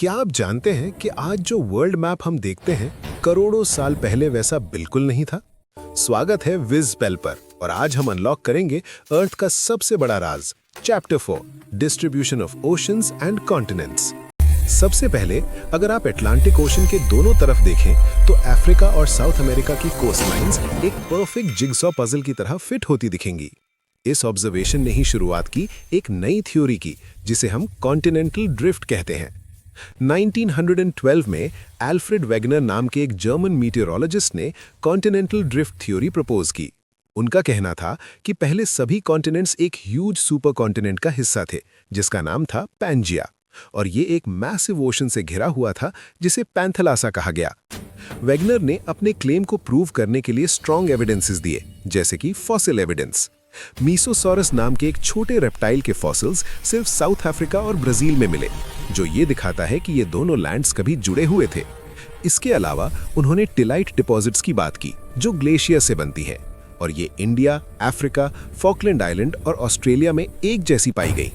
क्या आप जानते हैं कि आज जो वर्ल्ड मैप हम देखते हैं करोड़ों साल पहले वैसा बिल्कुल नहीं था। स्वागत है विज पेल पर और आज हम अनलॉक करेंगे अर्थ का सबसे बड़ा राज, chapter 4 distribution of oceans and continents. सबसे पहले अगर आप अटलांटिक ओशन के दोनों तरफ देखें तो अफ्रीका और साउथ अमेरिका की कोस्टलाइंस एक परफेक्ट जिगसॉ पजल की तरह फिट होती दिखेंगी। इस ऑब्जर्वेशन ने ही शुरुआत की एक नई थ्योरी की जिसे हम कॉन्टिनेंटल ड्रिफ्ट कहते हैं। 1912 में एल्फ्रेड वेगनर नाम के एक जर्मन मीटियोरोलॉजिस्ट ने कॉन्टिनेंटल ड्रिफ्ट थ्योरी प्रपोज की। उनका कहना था कि पहले सभी कॉन्टिनेंट्स एक ह्यूज सुपर कॉन्टिनेंट का हिस्सा थे जिसका नाम था पैंजिया, और ये एक मैसिव ओशन से घिरा हुआ था जिसे पैंथलासा कहा गया। वेगनर ने अपने क्लेम को प्रूव करने के लिए स्ट्रॉन्ग एविडेंसेस दिए, जैसे कि फॉसिल एविडेंस। मीसोसॉरस नाम के एक छोटे रेप्टाइल के फॉसिल्स सिर्फ साउथ अफ्रीका और ब्राजील में मिले, जो ये दिखाता है कि ये दोनों लैंड्स कभी जुड़े हुए थे। इसके अलावा उन्होंने टिलाइट डिपॉजिट्स की बात की जो ग्लेशियर से बनती हैं, और ये इंडिया, अफ्रीका, फॉकलैंड आइलैंड और ऑस्ट्रेलिया में एक जैसी पाई गई।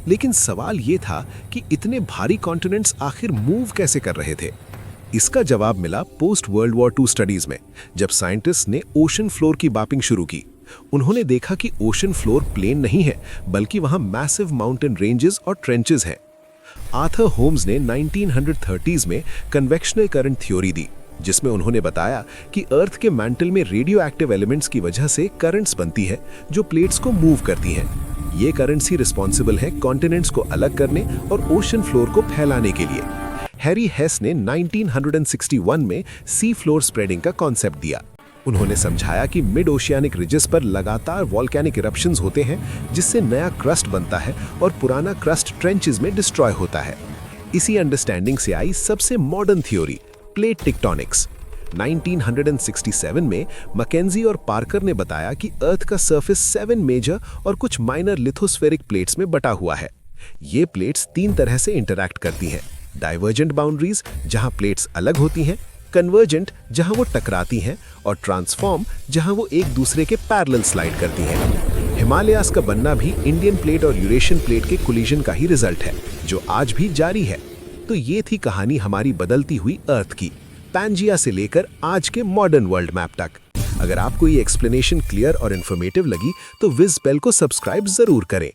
लेकिन सवाल ये था कि इतने भारी कॉन्टिनेंट्स आखिर मूव कैसे कर रहे थे। इसका जवाब मिला post world war II studies में, जब साइंटिस्ट ने ओशन फ्लोर की मैपिंग शुरू की। उन्होंने देखा कि ओशन फ्लोर प्लेन नहीं है, बल्कि वहां मैसिव माउंटेन रेंजेस और ट्रेंचेस हैं। आर्थर होम्स ने 1930s में कन्वेक्शनल करंट थ्योरी दी, जिसमें उन्होंने बताया कि अर्थ के मैंटल में रेडियो एक्टिव एलिमेंट्स की वजह से करंट्स बनती है जो प्लेट्स को मूव करती हैं। ये करंट्स ही रिस्पॉन्सिबल है कॉन्टिनेंट्स को अलग करने और ओशन फ्लोर को फैलाने के लिए। हैरी हेस ने 1961 में सी फ्लोर स्प्रेडिंग का कॉन्सेप्ट दिया। उन्होंने समझाया कि मिड ओशियानिक रिजेस पर लगातार वॉल्केनिक इरप्शंस होते हैं, जिससे नया क्रस्ट बनता है और पुराना क्रस्ट ट्रेंचेस में डिस्ट्रॉय होता है। इसी अंडरस्टैंडिंग से आई सबसे मॉडर्न थ्योरी, प्लेट टेक्टोनिक्स। 1967 में मैकेंजी और पार्कर ने बताया कि अर्थ का सरफेस 7 मेजर और कुछ माइनर लिथोस्फेरिक प्लेट्स में बटा हुआ है। ये प्लेट्स 3 तरह से इंटरैक्ट करती हैं: डाइवर्जेंट बाउंड्रीज, जहां प्लेट्स अलग होती हैं, कन्वर्जेंट, जहां वो टकराती हैं, और ट्रांसफॉर्म, जहां वो एक दूसरे के पैरेलल स्लाइड करती हैं। हिमालयास का बनना भी इंडियन प्लेट और यूरेशियन प्लेट के कोलिजन का ही रिजल्ट है, जो आज भी जारी है। तो ये थी कहानी हमारी बदलती हुई अर्थ की, पैंजिया से लेकर आज के मॉडर्न वर्ल्ड मैप तक। अगर आपको ये एक्सप्लेनेशन क्लियर और इन्फॉर्मेटिव लगी तो विज पेल को सब्सक्राइब जरूर करें।